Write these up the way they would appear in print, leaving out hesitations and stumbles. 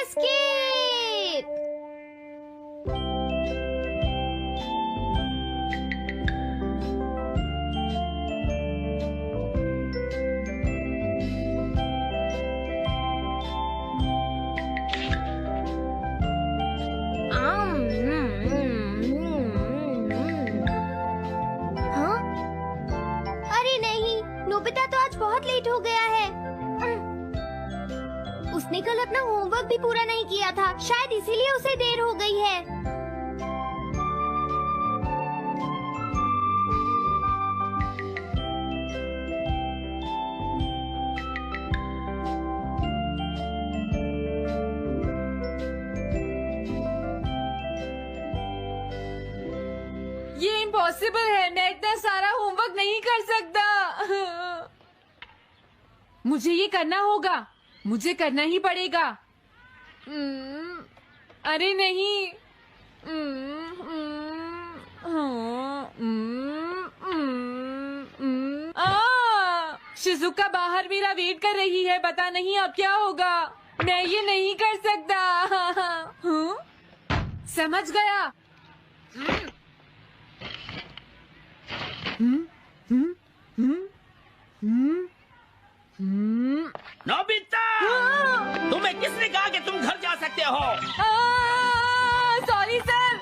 Escape. हाँ? अरे नहीं, नोबिता तो आज बहुत लेट हो गया है। उसने कल अपना होमवर्क भी पूरा नहीं किया था, शायद इसीलिए उसे देर हो गई है। ये इम्पॉसिबल है, मैं इतना सारा होमवर्क नहीं कर सकता। मुझे ये करना होगा, मुझे करना ही पड़ेगा। अरे नहीं। शिजुका बाहर मेरा वेट कर रही है, पता नहीं अब क्या होगा। मैं ये नहीं कर सकता। समझ गया। नोबिता, तुम्हें किसने कहा कि तुम घर जा सकते हो? Sorry sir.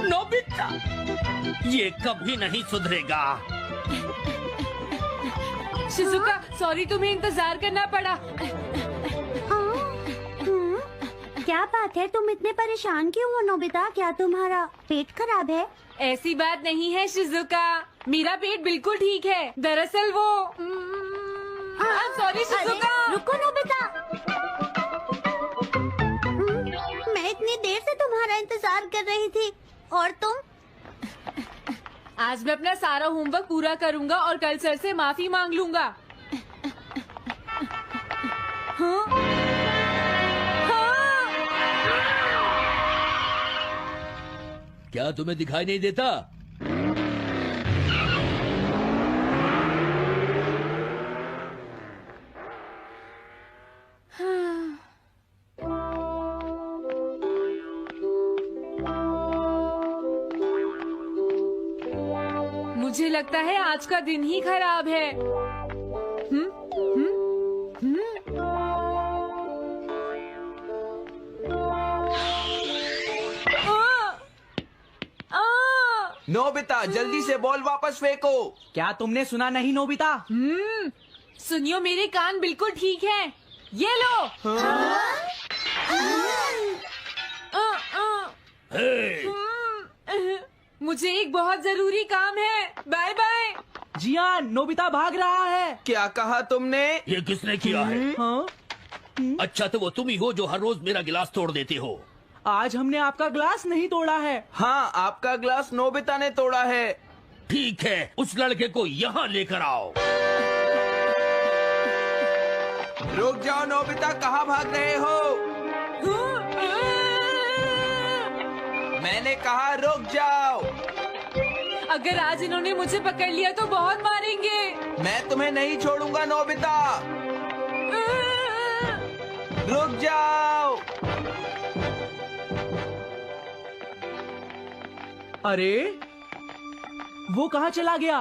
नोबिता, ये कभी नहीं सुधरेगा। शिजुका सॉरी, तुम्हें इंतजार करना पड़ा। क्या बात है, तुम इतने परेशान क्यों हो नोबिता? क्या तुम्हारा पेट खराब है? ऐसी बात नहीं है शिजुका, मेरा पेट बिल्कुल ठीक है। दरअसल वो सॉरी शिजुका। रुको नोबिता, मैं इतनी देर से तुम्हारा इंतजार कर रही थी और तुम? आज मैं अपना सारा होमवर्क पूरा करूंगा और कल सर से माफी मांग लूंगा। हाँ? हाँ? क्या तुम्हें दिखाई नहीं देता? मुझे लगता है आज का दिन ही खराब है। नोबिता, जल्दी से बॉल वापस फेंको। क्या तुमने सुना नहीं नोबिता? सुनियो, मेरे कान बिल्कुल ठीक हैं। ये लो। मुझे एक बहुत जरूरी काम है। Bye bye. जियान, नोबिता भाग रहा है। क्या कहा तुमने? ये किसने किया है? हाँ? अच्छा, तो वो तुम ही हो जो हर रोज मेरा गिलास तोड़ देते हो। आज हमने आपका ग्लास नहीं तोड़ा है। हाँ, आपका ग्लास नोबिता ने तोड़ा है। ठीक है, उस लड़के को यहाँ लेकर आओ। रुक जाओ नोबिता, कहाँ भाग रहे हो? मैंने कहा रुक जाओ। अगर आज इन्होंने मुझे पकड़ लिया तो बहुत मारेंगे। मैं तुम्हें नहीं छोड़ूंगा नोबिता, रुक जाओ। अरे वो कहाँ चला गया?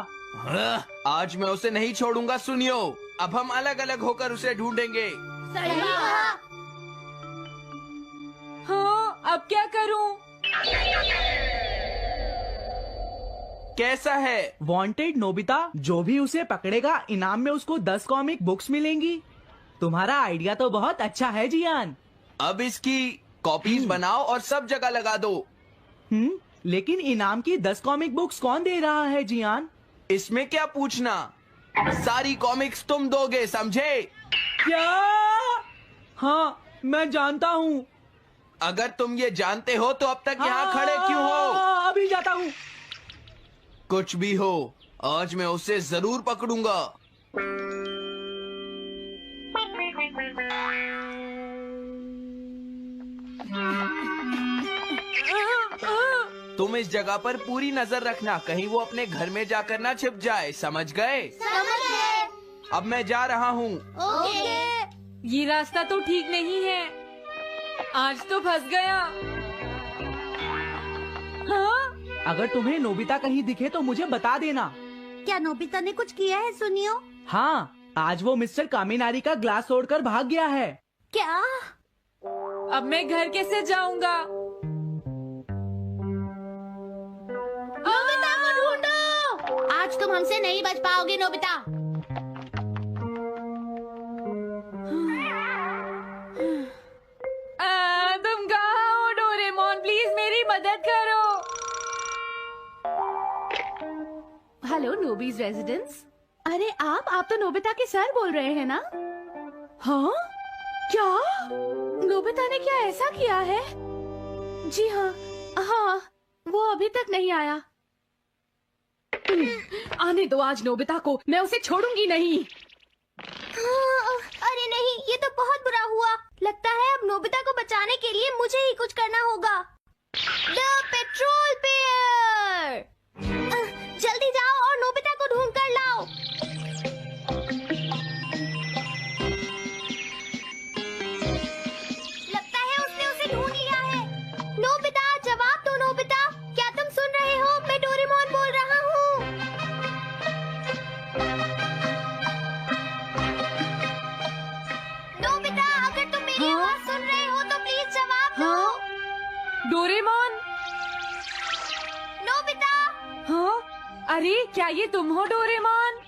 आज मैं उसे नहीं छोड़ूंगा। सुनियो, अब हम अलग अलग होकर उसे ढूंढेंगे। हाँ, अब क्या करूं? कैसा है? वांटेड नोबिता, जो भी उसे पकड़ेगा इनाम में उसको 10 कॉमिक बुक्स मिलेंगी। तुम्हारा आइडिया तो बहुत अच्छा है जियान। अब इसकी कॉपीज बनाओ और सब जगह लगा दो। लेकिन इनाम की 10 कॉमिक बुक्स कौन दे रहा है जियान? इसमें क्या पूछना, सारी कॉमिक्स तुम दोगे, समझे? क्या? हाँ, मैं जानता हूँ। अगर तुम ये जानते हो तो अब तक यहाँ खड़े क्यों हो? अभी जाता हूँ। कुछ भी हो, आज मैं उसे जरूर पकड़ूंगा। तुम इस जगह पर पूरी नजर रखना, कहीं वो अपने घर में जाकर ना छिप जाए, समझ गए? समझ गए। अब मैं जा रहा हूँ। ओके। ये रास्ता तो ठीक नहीं है। आज तो फंस गया। हाँ? अगर तुम्हें नोबिता कहीं दिखे तो मुझे बता देना। क्या नोबिता ने कुछ किया है सुनियो? हाँ, आज वो मिस्टर कामिनारी का ग्लास तोड़कर भाग गया है। क्या? अब मैं घर कैसे जाऊंगा? नोबिता को ढूंढो। आज तुम हमसे नहीं बच पाओगे नोबिता। तुम कहाँ हो डोरेमोन? प्लीज मेरी मदद करो। हेलो नोबीज रेजिडेंस। अरे आप तो नोबिता के सर बोल रहे हैं ना? हाँ? क्या? नोबिता ने क्या ऐसा किया है? जी हाँ, हाँ, वो अभी तक नहीं आया। आने दो आज नोबिता को, मैं उसे छोड़ूंगी नहीं। अरे नहीं, ये तो बहुत बुरा हुआ। लगता है अब नोबिता को बचाने के लिए मुझे ही कुछ करना होगा। द पेट्रोल पेयर, जल्दी जाओ और नोबिता को ढूंढ कर लाओ। लगता है उसने उसे ढूंढ लिया है। नोबिता, जवाब दो नोबिता, क्या तुम सुन रहे हो? मैं डोरेमोन बोल रहा हूँ। नोबिता, अगर तुम मेरी आवाज सुन रहे हो तो प्लीज जवाब दो। डोरेमोन? नोबिता, हाँ? अरे क्या ये तुम हो डोरेमोन?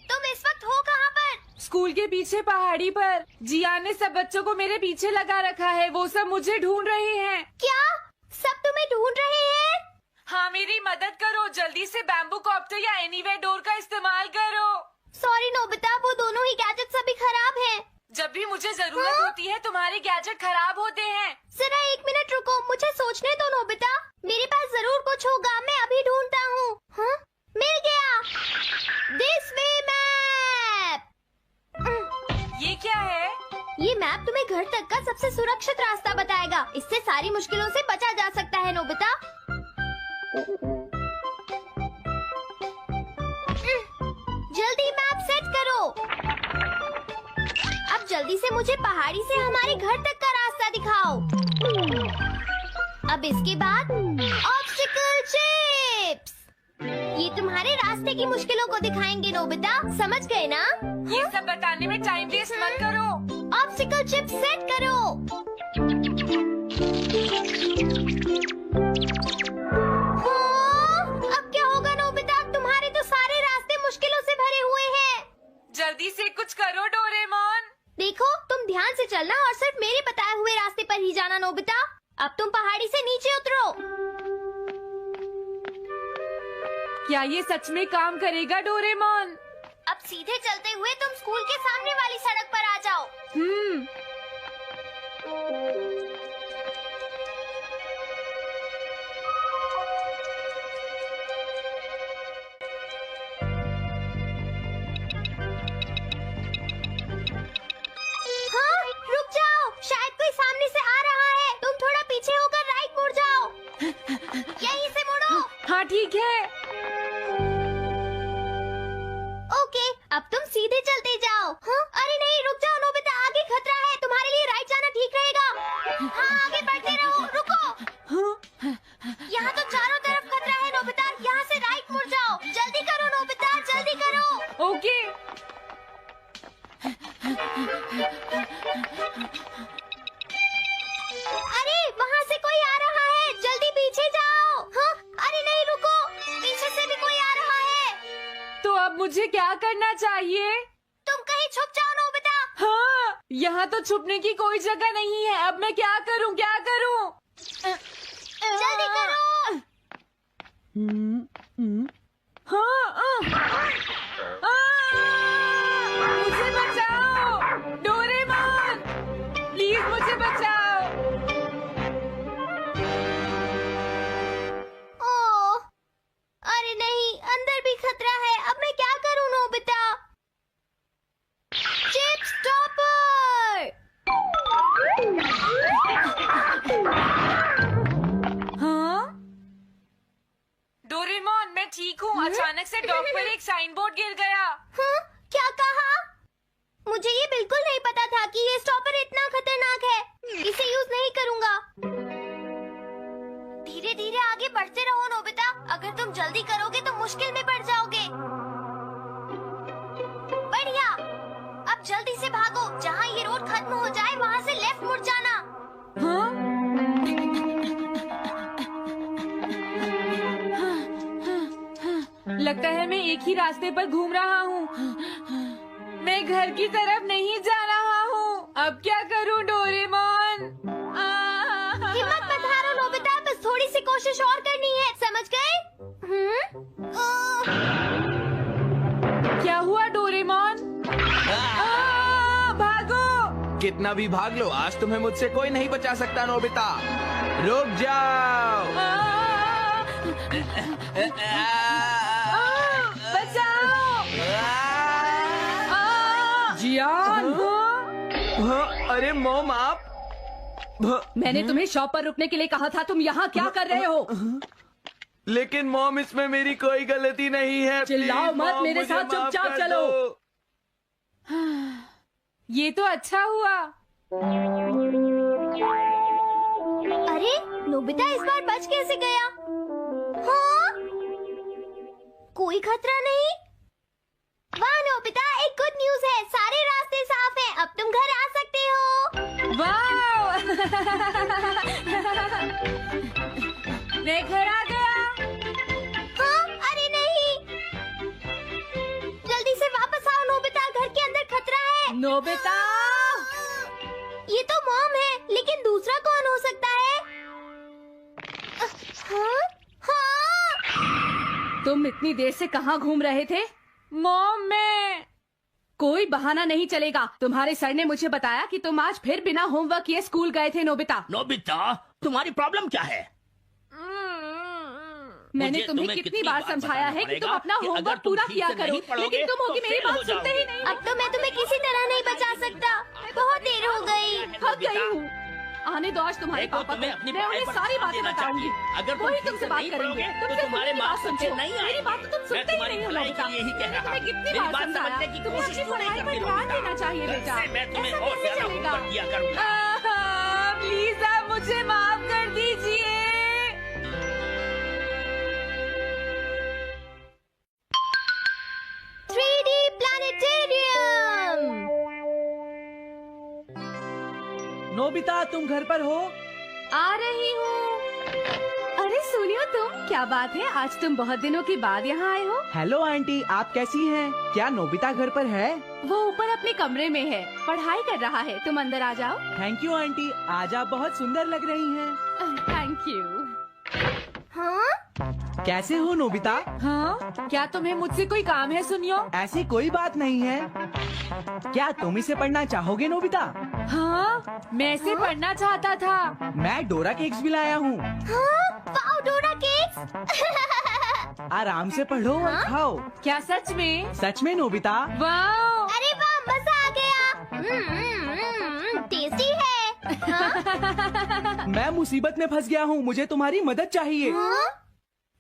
तुम इस वक्त हो कहाँ पर? स्कूल के पीछे पहाड़ी पर। जियान ने सब बच्चों को मेरे पीछे लगा रखा है। वो सब मुझे ढूंढ रहे हैं। क्या सब तुम्हें ढूंढ रहे हैं? हाँ, मेरी मदद करो। जल्दी से बैम्बू कॉप्टर या एनीवेयर डोर का इस्तेमाल करो। सॉरी नोबिता, वो दोनों ही गैजेट्स अभी खराब हैं। जब भी मुझे जरूरत होती है तुम्हारे गैजेट खराब होते हैं। जरा 1 मिनट रुको, मुझे सोचने दो नोबिता। मेरे पास जरूर कुछ होगा, मैं अभी ढूंढता हूँ। हाँ? मिल गया। This way map. ये क्या है? ये मैप तुम्हें घर तक का सबसे सुरक्षित रास्ता बताएगा। इससे सारी मुश्किलों से बचा जा सकता है नोबिता। जल्दी मैप सेट करो। अब जल्दी से मुझे पहाड़ी से हमारे घर तक का रास्ता दिखाओ। अब इसके बाद ऑब्स्टिकल चिप्स। ये तुम्हारे रास्ते की मुश्किलों को दिखाएंगे नोबिता, समझ गए ना? ये सब बताने में टाइम वेस्ट मत करो। ऑब्स्टिकल चिप्स सेट करो। हाँ, अब क्या होगा नोबिता? तुम्हारे तो सारे रास्ते मुश्किलों से भरे हुए हैं। जल्दी से कुछ करो डोरेमोन। देखो, तुम ध्यान से चलना और सिर्फ मेरे बताए हुए रास्ते पर ही जाना नोबिता। अब तुम पहाड़ी से नीचे उतरो। क्या ये सच में काम करेगा डोरेमोन? अब सीधे चलते हुए तुम स्कूल के सामने वाली सड़क पर आ जाओ। हाँ, रुक जाओ, शायद कोई सामने से आ रहा है। तुम थोड़ा पीछे होकर राइट मुड़ जाओ। यहीं से मुड़ो। हाँ ठीक है। ओके, अब तुम सीधे चलते जाओ। हाँ? अरे नहीं, रुक जाओ नोबिता, आगे खतरा है। तुम्हारे लिए राइट जाना ठीक रहेगा। हाँ, आगे बढ़ते रहो। रुको, यहाँ तो चारों तरफ खतरा है नोबिता। यहाँ से राइट मुड़ जाओ। जल्दी करो नोबिता, जल्दी करो। ओके। अरे वहाँ से कोई आ रहा है, जल्दी पीछे जाओ। हाँ? अरे नहीं, रुको, पीछे से भी कोई आ रहा है। तो अब मुझे क्या करना चाहिए? तुम कहीं छुप जाओ नोबिता। हाँ, यहाँ तो छुपने की कोई जगह नहीं है। अब मैं क्या करूँ, क्या करूँ? जल्दी करो। हाँ, मुझे बचाओ डोरेमोन, प्लीज मुझे बचाओ। ओह, अरे नहीं, अंदर भी खतरा है। अब मैं क्या करूं नोबिता? Chip stopper. हाँ? डोरेमोन, मैं ठीक हूँ। अचानक से डॉक पर एक साइन बोर्ड गिर गया। हाँ? क्या कहा? मुझे ये बिल्कुल नहीं पता था कि ये स्टॉपर इतना खतरनाक है। इसे यूज नहीं जल्दी करोगे तो मुश्किल में पड़ जाओगे। बढ़िया, अब जल्दी से भागो। जहाँ ये रोड खत्म हो जाए वहाँ से लेफ्ट मुड़ जाना। हाँ? लगता है मैं एक ही रास्ते पर घूम रहा हूँ। मैं घर की तरफ नहीं जा रहा हूँ। अब क्या करूँ डोरेमोन? हिम्मत मत हारो नोबिता, बस थोड़ी सी कोशिश और करनी है, समझ गए? क्या हुआ डोरेमोन? भागो! कितना भी भाग लो, आज तुम्हें मुझसे कोई नहीं बचा सकता नोबिता। रुक जाओ। बचाओ! जियान! अरे मॉम, आप मैंने तुम्हें शॉप पर रुकने के लिए कहा था, तुम यहाँ क्या कर रहे हो? लेकिन मॉम, इसमें मेरी कोई गलती नहीं है। चिल्लाओ प्लीज, मत, मॉम, मेरे मुझे साथ माफ चुपचाप कर चलो। दो। ये तो अच्छा हुआ। अरे नोबिता इस बार बच कैसे गया? हाँ? कोई खतरा नहीं? वाह नोबिता, एक गुड न्यूज है, सारे रास्ते साफ हैं, अब तुम घर आ सकते हो। वाओ! मैं घर आ गया। हाँ? अरे नहीं, जल्दी से वापस आओ नोबिता, घर के अंदर खतरा है। नोबिता! ये तो मॉम है, लेकिन दूसरा कौन हो सकता है? हाँ? हाँ? तुम इतनी देर से कहाँ घूम रहे थे? मॉम, मैं कोई बहाना नहीं चलेगा। तुम्हारे सर ने मुझे बताया कि तुम आज फिर बिना होमवर्क किए स्कूल गए थे नोबिता। नोबिता, तुम्हारी प्रॉब्लम क्या है? मैंने मुझे तुम्हें तुम्हें कितनी कितनी बार बार समझाया है कि बताना तुम पड़ेगा अपना कि होमवर्क अगर तुम पूरा ठीक किया से करो, नहीं पढ़ोगे, लेकिन तुम होगी तो मेरी फेल बात हो सुनते ही जाओगे। नहीं। अब तो मैं तुम्हें किसी तरह नहीं बचा सकता, बहुत देर हो गई। थक गई हूँ। आने दो आज तुम्हारे देखो, पापा तुम्हें को, अपनी मैं पढ़ाई उन्हें पर सारी ध्यान बातें देना बताऊंगी। चाहिए। अगर तुम वही ठीक तुमसे से बात नहीं करेंगे। पढ़ोगे, तुम तो सिर्फ तुम्हारे मेरी बात मार्क्स अच्छे सुनते हो। नहीं मेरी आएंगे। बात तो तुम मैं सुनते ही तुम्हारी नहीं हो भलाई नोबिता। के लिए ही कह मैंने रहा तुम्हें हूँ। कितनी मेरी बार बात समझाया, समझने की तुम्हें कोशिश अपनी क्यों नहीं पढ़ाई पर करती ध्यान नोबिता? देना चाहिए बेटा। वैसे मैं तुम्हें ऐसा और कैसे ज्यादा चलेगा? होमवर्क दिया करूंगा। प्लीज आप मुझे माफ कर दीजिए। 3D planetarium. नोबिता, तुम घर पर हो? आ रही हूँ। अरे सुनियो तुम, क्या बात है, आज तुम बहुत दिनों के बाद यहाँ आए हो? हेलो आंटी, आप कैसी हैं? क्या नोबिता घर पर है? वो ऊपर अपने कमरे में है, पढ़ाई कर रहा है। तुम अंदर आ जाओ। थैंक यू आंटी, आज आप बहुत सुंदर लग रही हैं। Thank you. हाँ? कैसे हो नोबिता? हाँ? क्या तुम्हें मुझसे कोई काम है सुनियो? ऐसी कोई बात नहीं है। क्या तुम इसे पढ़ना चाहोगे नोबिता? हाँ? मैं इसे पढ़ना चाहता था। मैं डोरा केक्स भी लाया हूँ। हाँ? वाओ, डोरा केक्स। आराम से पढ़ो और खाओ। क्या सच में? सच में नोबिता? वाओ! अरे वाह, मजा आ गया। टेस्टी है। हाँ? मैं मुसीबत में फंस गया हूँ, मुझे तुम्हारी मदद चाहिए। हाँ?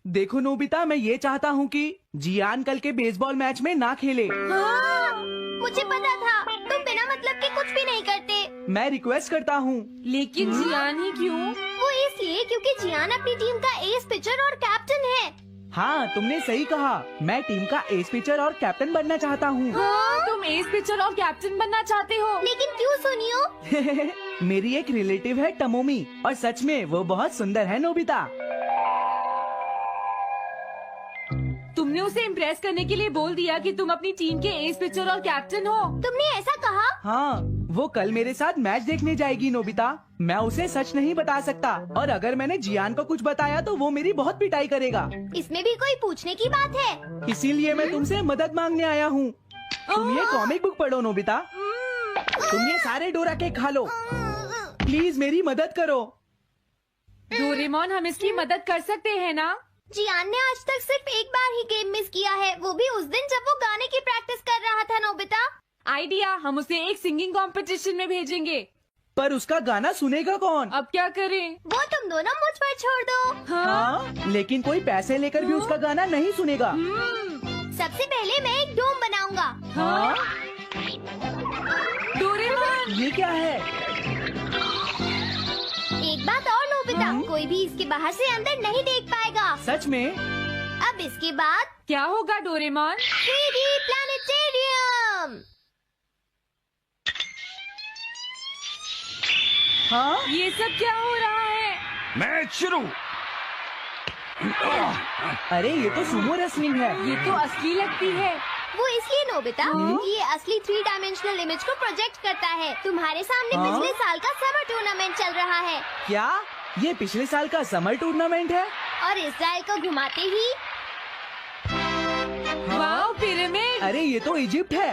देखो नोबिता, मैं ये चाहता हूँ कि जियान कल के बेसबॉल मैच में ना खेले। हाँ? मुझे पता था, तुम बिना मतलब के कुछ भी नहीं करते। मैं रिक्वेस्ट करता हूँ। लेकिन जियान ही क्यों? वो इसलिए क्योंकि जियान अपनी टीम का एस पिचर और कैप्टन है। हाँ, तुमने सही कहा, मैं टीम का एस पिचर और कैप्टन बनना चाहता हूँ। हाँ? तुम एस पिचर और कैप्टन बनना चाहते हो? लेकिन क्यों सुनियो? मेरी एक रिलेटिव है टमोमी, और सच में वो बहुत सुंदर है नोबिता। तुमने उसे इम्प्रेस करने के लिए बोल दिया कि तुम अपनी टीम के एस पिचर और कैप्टन हो। तुमने ऐसा कहा? हाँ, वो कल मेरे साथ मैच देखने जाएगी नोबिता। मैं उसे सच नहीं बता सकता, और अगर मैंने जियान को कुछ बताया तो वो मेरी बहुत पिटाई करेगा। इसमें भी कोई पूछने की बात है? इसीलिए मैं तुमसे मदद मांगने आया हूँ। तुम ये कॉमिक बुक पढ़ो नोबिता। तुम ये सारे डोरा केक खा लो। प्लीज मेरी मदद करो। डोरेमोन, हम इसकी मदद कर सकते हैं ना? जियान ने आज तक सिर्फ एक बार ही गेम मिस किया है, वो भी उस दिन जब वो गाने की प्रैक्टिस कर रहा था। नोबिता, आइडिया, हम उसे एक सिंगिंग कंपटीशन में भेजेंगे। पर उसका गाना सुनेगा कौन? अब क्या करें? वो तुम दोनों मुझ पर छोड़ दो। हाँ? लेकिन कोई पैसे लेकर भी उसका गाना नहीं सुनेगा। सबसे पहले मैं एक डोम बनाऊंगा। हाँ? डोरेमोन! ये क्या है? एक बात और नोबिता, कोई भी इसके बाहर से अंदर नहीं देख पाएगा। सच में? अब इसके बाद क्या होगा डोरेमोन? 3D planetarium. हाँ, ये सब क्या हो रहा है? मैच शुरू। अरे ये तो सुमो रेसलिंग है। ये तो असली लगती है। वो इसलिए नोबिता कि ये असली 3 डायमेंशनल इमेज को प्रोजेक्ट करता है। तुम्हारे सामने हाँ? पिछले साल का समर टूर्नामेंट चल रहा है क्या ये पिछले साल का समर टूर्नामेंट है? और इस डायल को घुमाते ही वाह, पिरामिड। अरे ये तो इजिप्ट है।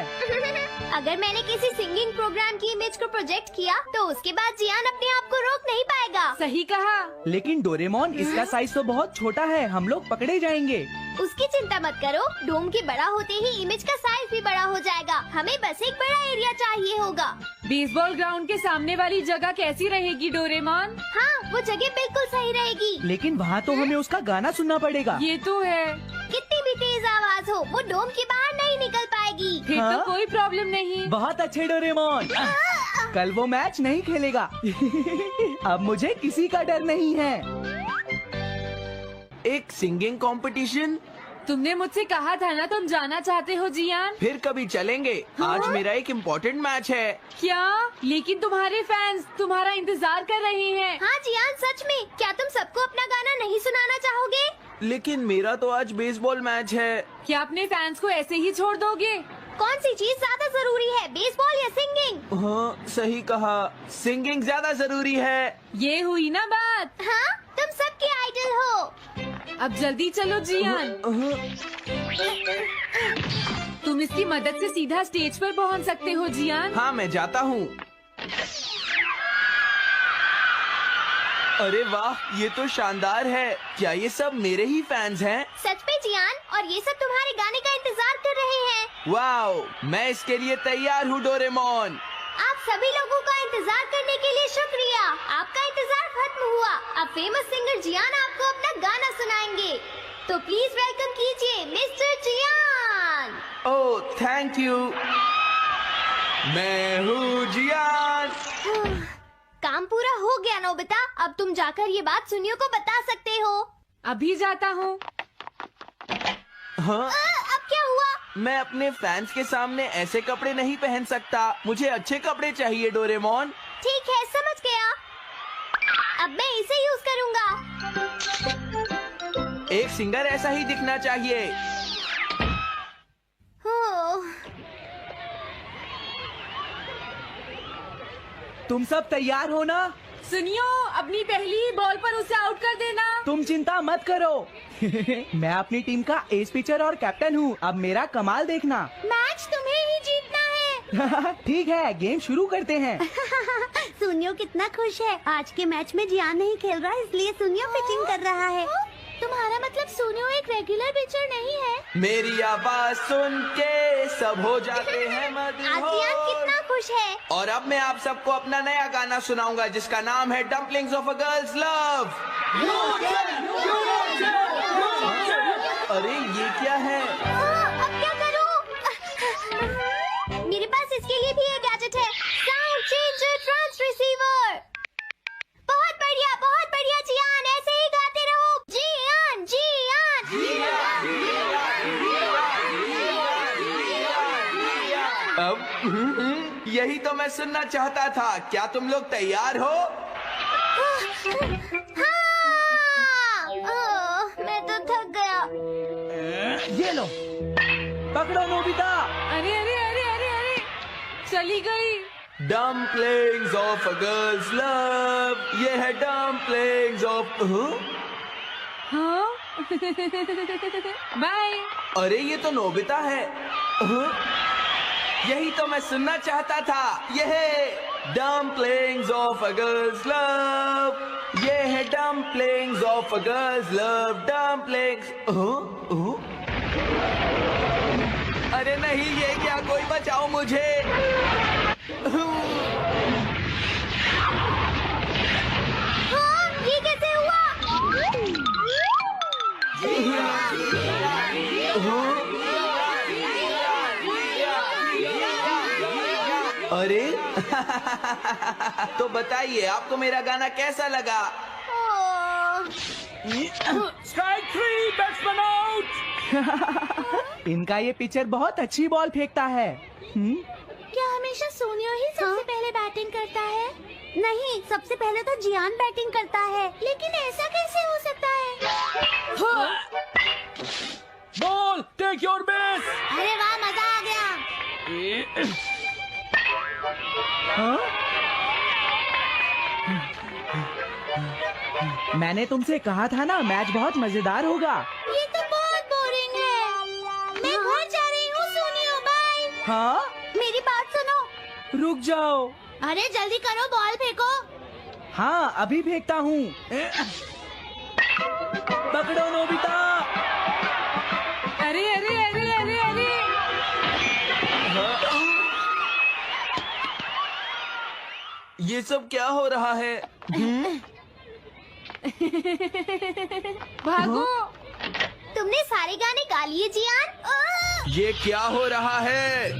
अगर मैंने किसी सिंगिंग प्रोग्राम की इमेज को प्रोजेक्ट किया तो उसके बाद जियान अपने आप को रोक नहीं पाएगा। सही कहा। लेकिन डोरेमोन इसका साइज तो बहुत छोटा है, हम लोग पकड़े जाएंगे। उसकी चिंता मत करो, डोम के बड़ा होते ही इमेज का साइज भी बड़ा हो जाएगा। हमें बस एक बड़ा एरिया चाहिए होगा। बेसबॉल ग्राउंड के सामने वाली जगह कैसी रहेगी डोरेमोन? हाँ, वो जगह बिल्कुल सही रहेगी। लेकिन वहाँ तो हमें उसका गाना सुनना पड़ेगा। ये तो है। कितनी भी तेज आवाज हो, वो डोम के बाहर नहीं निकल पाएगी। फिर हाँ? तो कोई प्रॉब्लम नहीं। बहुत अच्छे डोरेमोन। कल वो मैच नहीं खेलेगा। अब मुझे किसी का डर नहीं है। एक सिंगिंग कंपटीशन? तुमने मुझसे कहा था ना तुम जाना चाहते हो जियान। फिर कभी चलेंगे। आज मेरा एक इम्पोर्टेंट मैच है। क्या? लेकिन तुम्हारे फैंस तुम्हारा इंतजार कर रहे हैं। हाँ जियान, सच में क्या तुम सबको अपना गाना नहीं सुनाना चाहोगे? लेकिन मेरा तो आज बेसबॉल मैच है। क्या अपने फैंस को ऐसे ही छोड़ दोगे? कौन सी चीज ज्यादा जरूरी है, बेसबॉल या सिंगिंग? हाँ, सही कहा। सिंगिंग ज्यादा जरूरी है। ये हुई ना बात। हाँ, तुम सबके आइडल हो। अब जल्दी चलो जियान। तुम इसकी मदद से सीधा स्टेज पर पहुंच सकते हो जियान। हाँ, मैं जाता हूँ। अरे वाह, ये तो शानदार है। क्या ये सब मेरे ही फैंस हैं? सच में जियान, और ये सब तुम्हारे गाने का इंतजार कर रहे हैं। वाओ, मैं इसके लिए तैयार हूँ डोरेमोन। आप सभी लोगों का इंतजार करने के लिए शुक्रिया। आपका इंतजार खत्म हुआ। अब फेमस सिंगर जियान आपको अपना गाना सुनाएंगे। तो प्लीज वेलकम कीजिए mister Jian. Oh, thank you. मैं हूँ जियान। काम पूरा हो गया नोबिता। अब तुम जाकर ये बात सुनियो को बता सकते हो। अभी जाता हूँ। हाँ, अब क्या हुआ? मैं अपने फैंस के सामने ऐसे कपड़े नहीं पहन सकता। मुझे अच्छे कपड़े चाहिए डोरेमोन। ठीक है, समझ गया। अब मैं इसे यूज करूँगा। एक सिंगर ऐसा ही दिखना चाहिए। तुम सब तैयार हो ना? सुनियो, अपनी पहली बॉल पर उसे आउट कर देना। तुम चिंता मत करो। मैं अपनी टीम का एस पिचर और कैप्टन हूँ। अब मेरा कमाल देखना। मैच तुम्हें ही जीतना है। ठीक है, गेम शुरू करते हैं। सुनियो कितना खुश है। आज के मैच में जियान नहीं खेल रहा, इसलिए सुनियो पिचिंग कर रहा है। तुम्हारा मतलब सुनियो एक रेगुलर पिचर नहीं है? मेरी आवाज सुन के सब हो जाते हैं आज जियान कितना खुश है। और अब मैं आप सबको अपना नया गाना सुनाऊंगा जिसका नाम है dumplings of a girls love. अरे ये क्या है? अब क्या करूं? मेरे पास इसके लिए भी एक गैजेट है, साउंड चेंजर ट्रांस रिसीवर। बहुत बढ़िया जियान, ऐसे ही गाते रहो। जियान अब यही तो मैं सुनना चाहता था। क्या तुम लोग तैयार हो? मैं तो थक गया। ये लो, पकड़ो नोबिता। अरे अरे अरे अरे अरे, चली गई। Dumplings of a girls love. ये है डम्पलिंग्स ऑफ। हाँ? बाय। अरे ये तो नोबिता है। यही तो मैं सुनना चाहता था। ये है dumplings of a girls love. ये है dumplings of a girls love. Dumplings. अरे नहीं, ये क्या? कोई बचाओ मुझे। ये कैसे हुआ? अरे तो बताइए, आपको मेरा गाना कैसा लगा? Strike 3, batsman out. इनका ये पिचर बहुत अच्छी बॉल फेंकता है। क्या हमेशा सोनियो ही सबसे पहले बैटिंग करता है? नहीं, सबसे पहले तो जियान बैटिंग करता है। लेकिन ऐसा कैसे हो सकता है? Ball, take your base. अरे वाह, मजा आ गया। मैंने तुमसे कहा था ना, मैच बहुत मजेदार होगा। ये तो बहुत बोरिंग है। मैं घर जा रही हूँ सोनियो, बाय। हाँ, मेरी बात सुनो। रुक जाओ। अरे जल्दी करो, बॉल फेंको। हाँ, अभी फेंकता हूँ। पकड़ो नोबिता। अरे अरे अरे अरे अरे ये सब क्या हो रहा है? भागो। तुमने सारे गाने गा लिए जियान? ये क्या हो रहा है?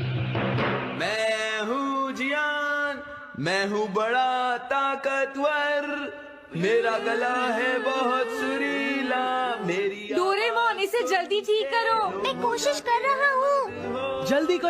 मैं हूँ जियान, मैं हूँ बड़ा ताकतवर, मेरा गला है बहुत सुरीला, मेरी डोरेमोन, इसे जल्दी ठीक करो। मैं कोशिश कर रहा हूँ। जल्दी करो।